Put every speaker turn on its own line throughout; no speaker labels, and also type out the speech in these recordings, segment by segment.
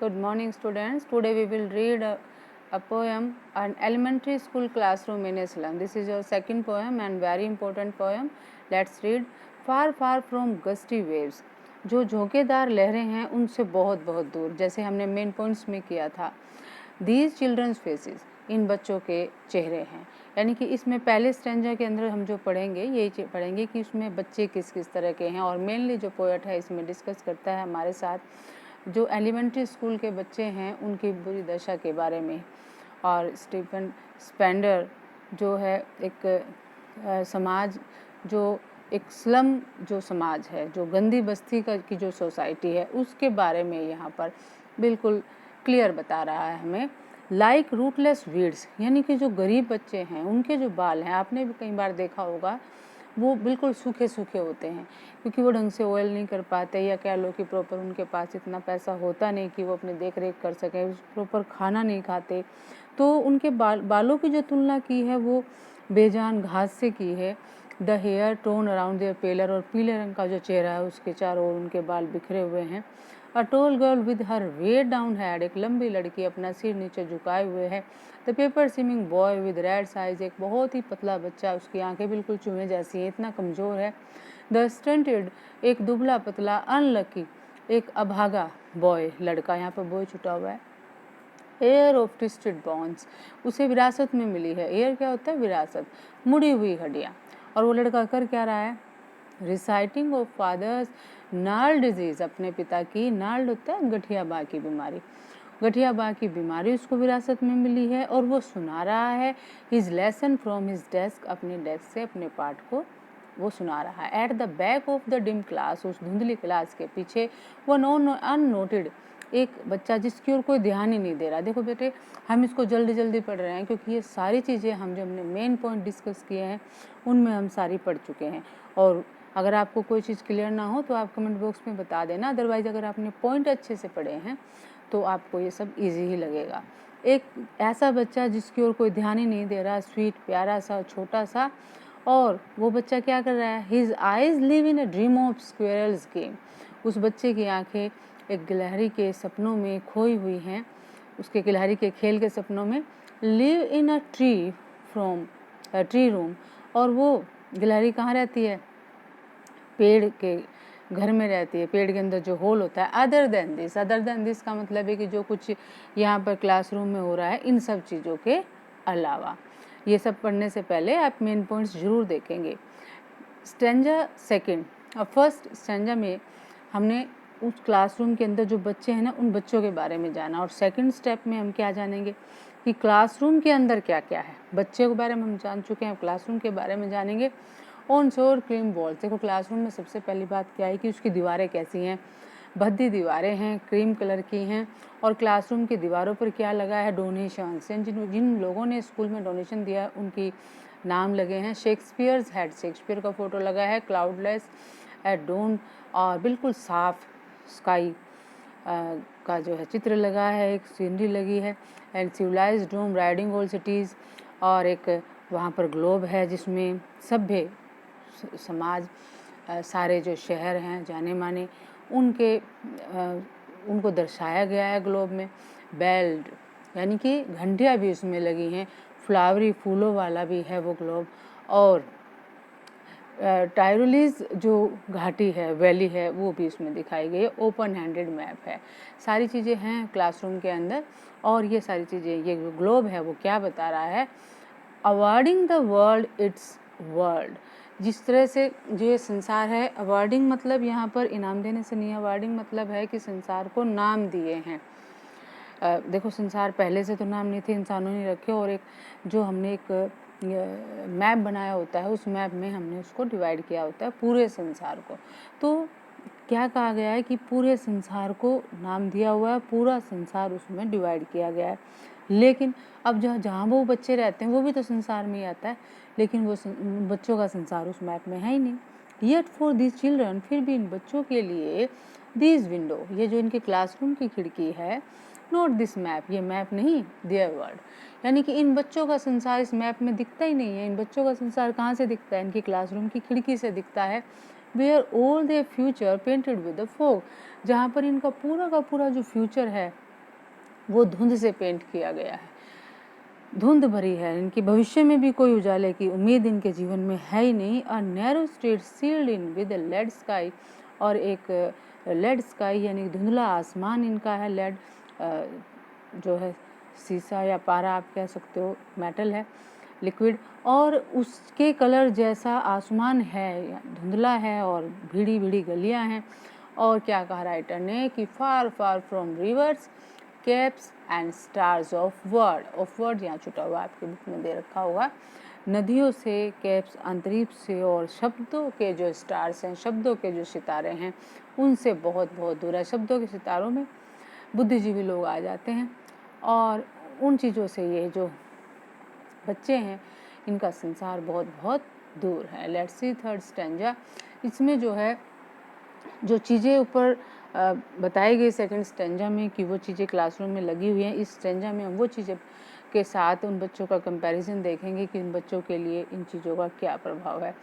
Good morning, students. Today we will read a poem, an elementary school classroom in Islam. This is your second poem and very important poem. Let's read. Far, far from gusty waves. जो झोंकेदार लहरें हैं उनसे बहुत बहुत दूर, जैसे हमने main points में किया था. These children's faces, इन बच्चों के चेहरे हैं. यानी कि इसमें पहले स्टैंजा के अंदर हम जो पढ़ेंगे यही पढ़ेंगे कि उसमें बच्चे किस किस तरह के हैं. और मेनली जो पोएट है इसमें डिस्कस करता है हमारे साथ जो एलिमेंट्री स्कूल के बच्चे हैं उनकी बुरी दशा के बारे में. और स्टीफन स्पेंडर जो है एक समाज जो एक स्लम जो समाज है, जो गंदी बस्ती की जो सोसाइटी है उसके बारे में यहाँ पर बिल्कुल क्लियर बता रहा है हमें. लाइक रूटलेस वीड्स, यानी कि जो गरीब बच्चे हैं उनके जो बाल हैं, आपने भी कई बार देखा होगा, वो बिल्कुल सूखे सूखे होते हैं क्योंकि वो ढंग से ऑयल नहीं कर पाते, या कह लो कि प्रॉपर उनके पास इतना पैसा होता नहीं कि वो अपनी देख रेख कर सकें, प्रॉपर खाना नहीं खाते. तो उनके बालों की जो तुलना की है वो बेजान घास से की है. The hair tone around there paler, और पीले रंग का जो चेहरा है उसके चारों ओर उनके बाल बिखरे हुए हैं. A tall girl with her wet down head, एक लंबी लड़की अपना सिर नीचे झुकाए हुए है. The paper swimming boy with red size, एक बहुत ही पतला बच्चा, उसकी आंखें बिल्कुल चूहे जैसी हैं, इतना कमज़ोर है. द स्टंटेड, एक दुबला पतला. अनलकी, एक अभागा बॉय, लड़का, यहाँ पर बॉय छुटा हुआ है. एयर ऑफ ट्विस्टेड बॉन्स, उसे विरासत में मिली है. एयर क्या होता है? विरासत, मुड़ी हुई हड्डियाँ. और वो लड़का कर क्या रहा है? रिसाइटिंग ऑफ फादर्स नाल्ड डिजीज, अपने पिता की, नाल्ड होता है गठिया बाँ की बीमारी, गठिया बाँ की बीमारी उसको विरासत में मिली है. और वो सुना रहा है his lesson from his desk, अपने डेस्क से अपने पाठ को वो सुना रहा है. At the back of the dim class, उस धुंधली क्लास के पीछे, वो अननोटेड, एक बच्चा जिसकी ओर कोई ध्यान ही नहीं दे रहा. देखो बेटे, हम इसको जल्दी जल्दी पढ़ रहे हैं क्योंकि ये सारी चीज़ें हम जो हमने मेन पॉइंट डिस्कस किए हैं उनमें हम सारी पढ़ चुके हैं. और अगर आपको कोई चीज़ क्लियर ना हो तो आप कमेंट बॉक्स में बता देना. अदरवाइज़ अगर आपने पॉइंट अच्छे से पढ़े हैं तो आपको ये सब ईजी ही लगेगा. एक ऐसा बच्चा जिसकी ओर कोई ध्यान ही नहीं दे रहा, स्वीट, प्यारा सा, छोटा सा. और वो बच्चा क्या कर रहा है? His eyes live in a dream of squirrels game, उस बच्चे की आंखें एक गिलहरी के सपनों में खोई हुई हैं, उसके गिलहरी के खेल के सपनों में. Live in a tree from tree room, और वो गिलहरी कहाँ रहती है? पेड़ के घर में रहती है, पेड़ के अंदर जो होल होता है. अदर देन दिस का मतलब है कि जो कुछ यहाँ पर क्लासरूम में हो रहा है इन सब चीज़ों के अलावा. ये सब पढ़ने से पहले आप मेन पॉइंट्स जरूर देखेंगे. स्टैंजा सेकंड, और फर्स्ट स्टैंजा में हमने उस क्लासरूम के अंदर जो बच्चे हैं ना उन बच्चों के बारे में जाना. और सेकंड स्टेप में हम क्या जानेंगे कि क्लासरूम के अंदर क्या क्या है. बच्चे के बारे में हम जान चुके हैं, क्लासरूम के बारे में जानेंगे. ऑन शोर क्रीम वॉल्स, देखो क्लासरूम में सबसे पहली बात क्या है कि उसकी दीवारें कैसी हैं? भद्दी दीवारें हैं, क्रीम कलर की हैं. और क्लासरूम की दीवारों पर क्या लगा है? डोनेशंस, जिन लोगों ने स्कूल में डोनेशन दिया उनकी नाम लगे हैं. शेक्सपियर्स हेड, शेक्सपियर का फोटो लगा है. क्लाउडलेस एट डोन, और बिल्कुल साफ स्काई का जो है चित्र लगा है, एक सीनरी लगी है. And civilised dome riding all cities, और एक वहाँ पर ग्लोब है जिसमें सभ्य समाज, सारे जो शहर हैं जाने माने उनको दर्शाया गया है ग्लोब में. बेल्ड, यानी कि घंटियाँ भी उसमें लगी हैं. फ्लावरी, फूलों वाला भी है वो ग्लोब. और टायरोलीज जो घाटी है, वैली है, वो भी इसमें दिखाई गई है. ओपन हैंडेड मैप है. सारी चीज़ें हैं क्लासरूम के अंदर. और ये सारी चीज़ें, ये जो ग्लोब है वो क्या बता रहा है? Awarding the world it's world, जिस तरह से जो ये संसार है, अवॉर्डिंग मतलब यहाँ पर इनाम देने से नहीं, अवॉर्डिंग मतलब है कि संसार को नाम दिए हैं. देखो संसार पहले से तो नाम नहीं थे, इंसानों ने रखे. और एक जो हमने एक मैप बनाया होता है उस मैप में हमने उसको डिवाइड किया होता है पूरे संसार को. तो क्या कहा गया है कि पूरे संसार को नाम दिया हुआ है, पूरा संसार उसमें डिवाइड किया गया है. लेकिन अब जहाँ वो बच्चे रहते हैं वो भी तो संसार में ही आता है, लेकिन वो बच्चों का संसार उस मैप में है ही नहीं. येट फॉर दिस चिल्ड्रन, फिर भी इन बच्चों के लिए, दिस विंडो, ये जो इनके क्लासरूम की खिड़की है, नॉट दिस मैप, ये मैप नहीं, देयर वर्ल्ड, यानी कि इन बच्चों का संसार इस मैप में दिखता ही नहीं है. इन बच्चों का संसार कहाँ से दिखता है? इनकी क्लासरूम की खिड़की से दिखता है. Where all their future painted with the fog, जहाँ पर इनका पूरा का पूरा जो फ्यूचर है वो धुंध से पेंट किया गया है, धुंध भरी है, इनकी भविष्य में भी कोई उजाले की उम्मीद इनके जीवन में है ही नहीं। A narrow street sealed in with lead sky, और एक लेड स्काई यानी धुंधला आसमान इनका है। लेड जो है सीसा या पारा आप कह सकते हो, मेटल है, लिक्विड, और उसके कलर जैसा आसमान है, धुंधला है और भीड़ी भीड़ी गलियां हैं। और क्या कहा राइटर ने कि far far from rivers, caps and stars of word यहाँ छुटा हुआ आपके बुक में दे रखा होगा, नदियों से, कैप्स अंतरिक्ष से, और शब्दों के जो स्टार्स हैं, शब्दों के जो सितारे हैं, उनसे बहुत बहुत दूर है। शब्दों के सितारों में बुद्धिजीवी लोग आ जाते हैं और उन चीज़ों से ये जो बच्चे हैं इनका संसार बहुत बहुत दूर है। Let's see third stanza. इसमें जो है जो चीज़ें ऊपर बताई गई सेकंड स्टैंजा में कि वो चीज़ें क्लासरूम में लगी हुई हैं, इस स्टैंजा में हम वो चीज़ें के साथ उन बच्चों का कंपैरिजन देखेंगे कि उन बच्चों के लिए इन चीज़ों का क्या प्रभाव है।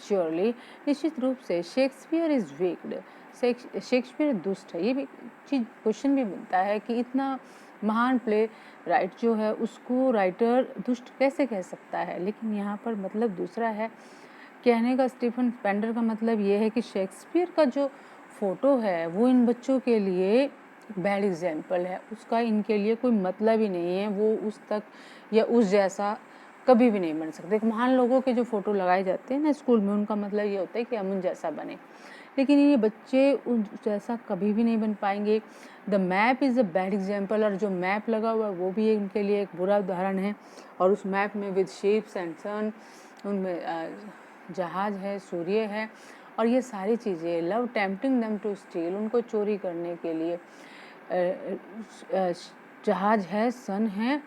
श्योरली, निश्चित रूप से, शेक्सपियर इज़ विक्ड, शेक्सपियर दुष्ट है। ये भी चीज़ क्वेश्चन भी बनता है कि इतना महान प्ले राइट जो है उसको राइटर दुष्ट कैसे कह सकता है, लेकिन यहाँ पर मतलब दूसरा है कहने का। स्टीफन स्पेंडर का मतलब ये है कि शेक्सपियर का जो फोटो है वो इन बच्चों के लिए बैड एग्जाम्पल है, उसका इनके लिए कोई मतलब ही नहीं है, वो उस तक या उस जैसा कभी भी नहीं बन सकते। महान लोगों के जो फोटो लगाए जाते हैं ना स्कूल में, उनका मतलब ये होता है कि हम उन जैसा बने, लेकिन ये बच्चे उन जैसा कभी भी नहीं बन पाएंगे। The map is a bad example, और जो मैप लगा हुआ है वो भी उनके लिए एक बुरा उदाहरण है। और उस मैप में विद शिप्स एंड सन, उनमें जहाज है, सूर्य है, और ये सारी चीज़ें। Love tempting them to steal, उनको चोरी करने के लिए जहाज है, सन है,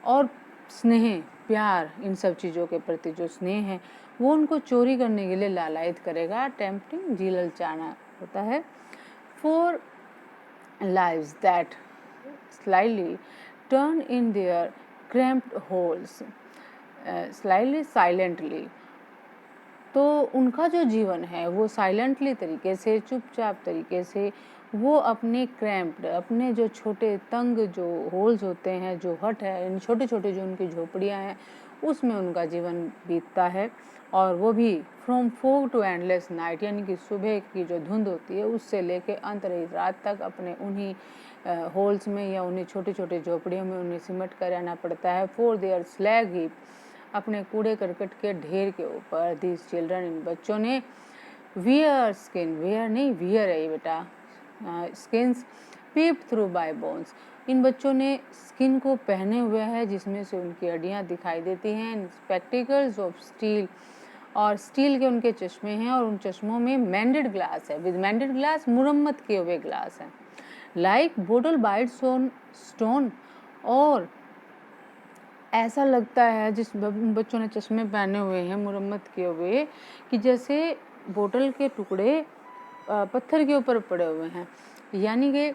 और स्नेह, प्यार, इन सब चीज़ों के प्रति जो स्नेह है वो उनको चोरी करने के लिए लालायित करेगा। टेम्पटिंग जी ललचाना होता है। For lives that slyly turn in their cramped holes, slyly silently, तो उनका जो जीवन है वो साइलेंटली तरीके से, चुपचाप तरीके से, वो अपने क्रैम्प्ड, अपने जो छोटे तंग जो होल्स होते हैं, जो हट है, इन छोटे छोटे जो उनकी झोपड़ियाँ हैं, उसमें उनका जीवन बीतता है। और वो भी from fog to endless night, यानी कि सुबह की जो धुंध होती है उससे लेके अंतरहित रात तक अपने उन्हीं होल्स में या उन्हीं छोटे छोटे झोपड़ियों में उन्हें सिमट कर रहना पड़ता है। फॉर देयर स्लैग हीप, अपने कूड़े करकट के ढेर के ऊपर। दीज चिल्ड्रन, इन बच्चों ने, वियर स्किन, वियर नहीं वियर है ये बेटा, skins peep through by bones, इन बच्चों ने स्किन को पहने हुए है जिसमें से उनकी हड्डियाँ दिखाई देती हैं। स्पेक्टिकल्स ऑफ स्टील, और स्टील के उनके चश्मे हैं, और उन चश्मों में मेंडेड ग्लास है, विद मेंडेड ग्लास, मुरम्मत किए हुए ग्लास हैं। Like bottle bytes on stone, और ऐसा लगता है जिस बच्चों ने चश्मे पहने हुए हैं मुरम्मत किए हुए, कि जैसे बोतल के टुकड़े पत्थर के ऊपर पड़े हुए हैं। यानी कि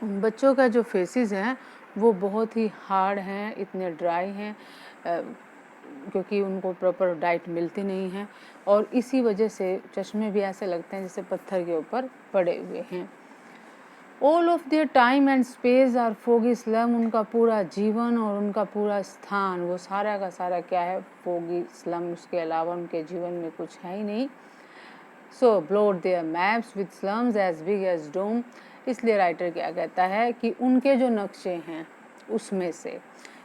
बच्चों का जो फेसेस हैं वो बहुत ही हार्ड हैं, इतने ड्राई हैं, क्योंकि उनको प्रॉपर डाइट मिलती नहीं है, और इसी वजह से चश्मे भी ऐसे लगते हैं जैसे पत्थर के ऊपर पड़े हुए हैं। All of their time and space are foggy slum, उनका पूरा जीवन और उनका पूरा स्थान, वो सारा का सारा क्या है, फोगी स्लम, उसके अलावा उनके जीवन में कुछ है ही नहीं। So blot there maps with slums as big as dome, इसलिए राइटर क्या कहता है कि उनके जो नक्शे हैं उसमें से,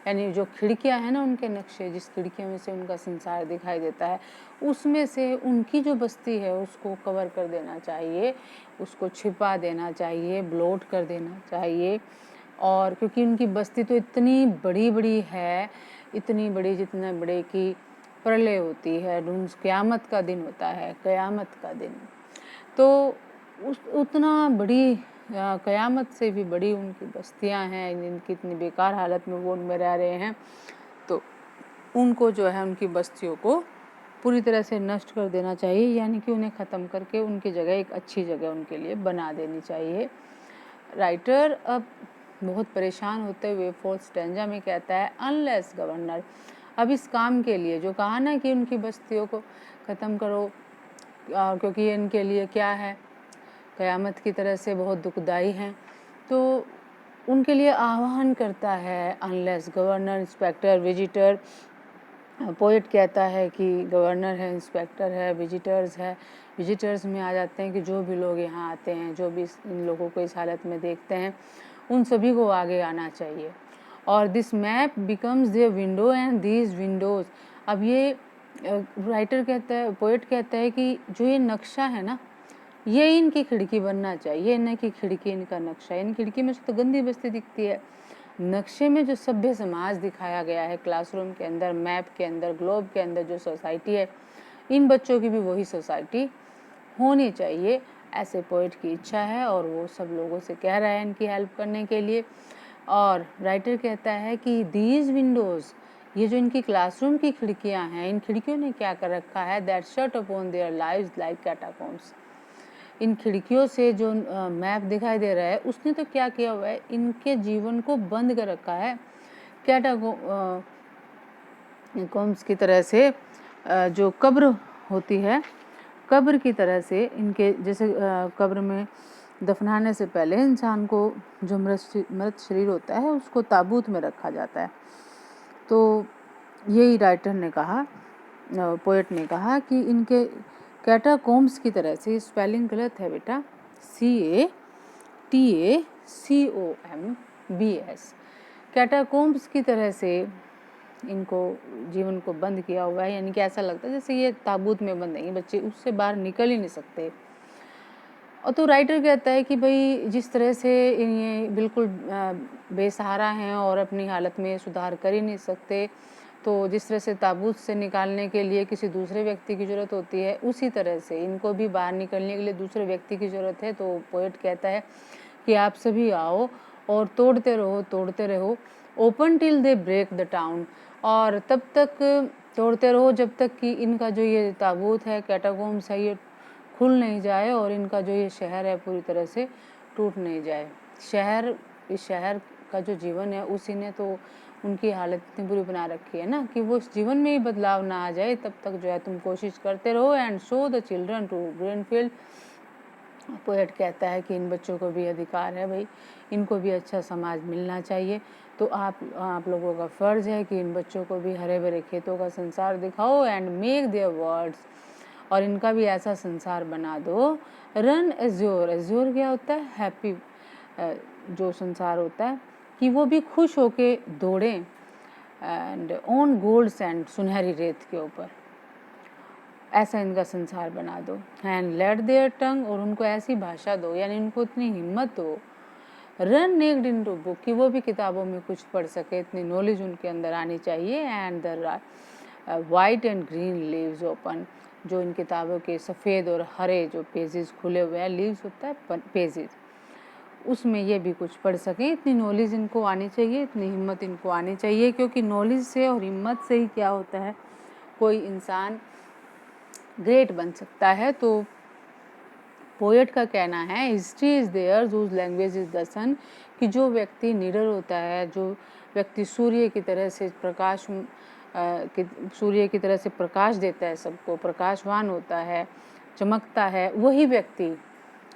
यानी जो खिड़कियां हैं ना उनके नक्शे, जिस खिड़कियों में से उनका संसार दिखाई देता है, उसमें से उनकी जो बस्ती है उसको कवर कर देना चाहिए, उसको छिपा देना चाहिए, ब्लॉट कर देना चाहिए। और क्योंकि उनकी बस्ती तो इतनी बड़ी बड़ी है, इतनी बड़ी, जितना बड़े कि प्रलय होती है, क़यामत का दिन होता है, क़यामत का दिन, तो उतना बड़ी क़यामत से भी बड़ी उनकी बस्तियां हैं, इनकी इतनी बेकार हालत में वो उनमें रह रहे हैं, तो उनको जो है उनकी बस्तियों को पूरी तरह से नष्ट कर देना चाहिए, यानी कि उन्हें ख़त्म करके उनकी जगह एक अच्छी जगह उनके लिए बना देनी चाहिए। राइटर अब बहुत परेशान होते हुए फोर्थ स्टैंजा में कहता है, अनलेस गवर्नर, अब इस काम के लिए जो कहा ना कि उनकी बस्तियों को ख़त्म करो, क्योंकि ये इनके लिए क्या है, क़यामत की तरह से बहुत दुखदाई हैं, तो उनके लिए आह्वान करता है, unless governor, inspector, visitor. Poet कहता है कि गवर्नर है, इंस्पेक्टर है, विजिटर्स है। विजिटर्स में आ जाते हैं कि जो भी लोग यहाँ आते हैं, जो भी इन लोगों को इस हालत में देखते हैं, उन सभी को आगे आना चाहिए। और this map becomes their window and these windows. अब ये राइटर कहता है, पोएट कहता है कि जो ये नक्शा है ना, ये इनकी खिड़की बनना चाहिए, न कि खिड़की इनका नक्शा। इन खिड़की में से तो गंदी बस्ती दिखती है, नक्शे में जो सभ्य समाज दिखाया गया है, क्लासरूम के अंदर, मैप के अंदर, ग्लोब के अंदर जो सोसाइटी है, इन बच्चों की भी वही सोसाइटी होनी चाहिए। ऐसे पोएट की इच्छा है और वो सब लोगों से कह रहा है इनकी हेल्प करने के लिए। और राइटर कहता है कि दीज विंडोज़, ये जो इनकी क्लासरूम की खिड़कियां हैं, इन खिड़कियों ने क्या कर रखा है, that shut upon their lives like catacombs. इन खिड़कियों से जो मैप दिखाई दे रहा है, उसने तो क्या किया हुआ है, इनके जीवन को बंद कर रखा है कैटाकॉम्ब्स की तरह से। जो कब्र होती है, कब्र की तरह से इनके, जैसे कब्र में दफनाने से पहले इंसान को जो मृत शरीर होता है उसको ताबूत में रखा जाता है। तो यही राइटर ने कहा, पोएट ने कहा कि इनके कैटाकॉम्ब्स की तरह से, स्पेलिंग गलत है बेटा, CATACOMBS, कैटाकॉम्ब्स की तरह से इनको जीवन को बंद किया हुआ है। यानी कि ऐसा लगता है जैसे ये ताबूत में बंद है, बच्चे उससे बाहर निकल ही नहीं सकते। और तो राइटर कहता है कि भाई जिस तरह से ये बिल्कुल बेसहारा हैं और अपनी हालत में सुधार कर ही नहीं सकते, तो जिस तरह से ताबूत से निकालने के लिए किसी दूसरे व्यक्ति की ज़रूरत होती है, उसी तरह से इनको भी बाहर निकलने के लिए दूसरे व्यक्ति की ज़रूरत है। तो पोएट कहता है कि आप सभी आओ और तोड़ते रहो, तोड़ते रहो, open till they break the town. और तब तक तोड़ते रहो जब तक कि इनका जो ये ताबूत है, कैटाकॉम्ब्स है, ये खुल नहीं जाए और इनका जो ये शहर है पूरी तरह से टूट नहीं जाए। शहर, इस शहर का जो जीवन है, उसी ने तो उनकी हालत इतनी बुरी बना रखी है ना कि वो इस जीवन में ही बदलाव ना आ जाए, तब तक जो है तुम कोशिश करते रहो। And show the children to greenfield. Poet कहता है कि इन बच्चों को भी अधिकार है भाई, इनको भी अच्छा समाज मिलना चाहिए। तो आप लोगों का फ़र्ज़ है कि इन बच्चों को भी हरे भरे खेतों का संसार दिखाओ एंड मेक देयर वर्ल्ड्स, और इनका भी ऐसा संसार बना दो। रन एज्योर, एज्योर क्या होता है, हैप्पी, जो संसार होता है कि वो भी खुश होके दौड़ें, एंड ऑन गोल्ड सैंड, सुनहरी रेत के ऊपर, ऐसा इनका संसार बना दो। एंड लेट देयर टंग, और उनको ऐसी भाषा दो, यानी उनको इतनी हिम्मत दो, run naked into book, कि वो भी किताबों में कुछ पढ़ सके, इतनी नॉलेज उनके अंदर आनी चाहिए। And the white and green leaves open, जो इन किताबों के सफ़ेद और हरे जो पेजेस खुले हुए हैं, लीव्स होता है पेजेस, उसमें ये भी कुछ पढ़ सकें, इतनी नॉलेज इनको आनी चाहिए, इतनी हिम्मत इनको आनी चाहिए। क्योंकि नॉलेज से और हिम्मत से ही क्या होता है, कोई इंसान ग्रेट बन सकता है। तो पोएट का कहना है, history is their whose language is the sun, कि जो व्यक्ति निडर होता है, जो व्यक्ति सूर्य की तरह से सूर्य की तरह से प्रकाश देता है सबको, प्रकाशवान होता है, चमकता है, वही व्यक्ति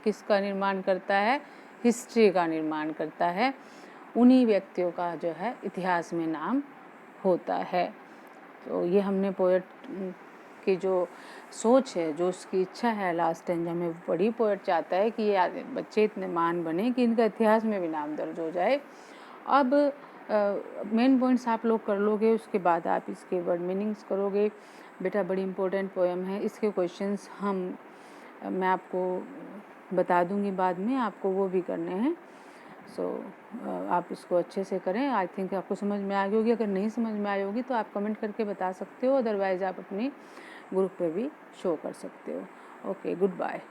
किसका निर्माण करता है, हिस्ट्री का निर्माण करता है। उन्हीं व्यक्तियों का जो है इतिहास में नाम होता है। तो ये हमने पोएट की जो सोच है, जो उसकी इच्छा है लास्ट स्टेंजा में पढ़ी। पोएट चाहता है कि ये बच्चे इतने महान बने कि इनका इतिहास में भी नाम दर्ज हो जाए। अब मेन पॉइंट्स आप लोग कर लोगे, उसके बाद आप इसके वर्ड मीनिंग्स करोगे। बेटा बड़ी इम्पोर्टेंट पोएम है, इसके क्वेश्चंस मैं आपको बता दूंगी बाद में, आपको वो भी करने हैं। सो आप इसको अच्छे से करें। आई थिंक आपको समझ में आ गई होगी। अगर नहीं समझ में आई होगी तो आप कमेंट करके बता सकते हो, अदरवाइज़ आप अपनी ग्रुप पे भी शो कर सकते हो। Okay, good bye.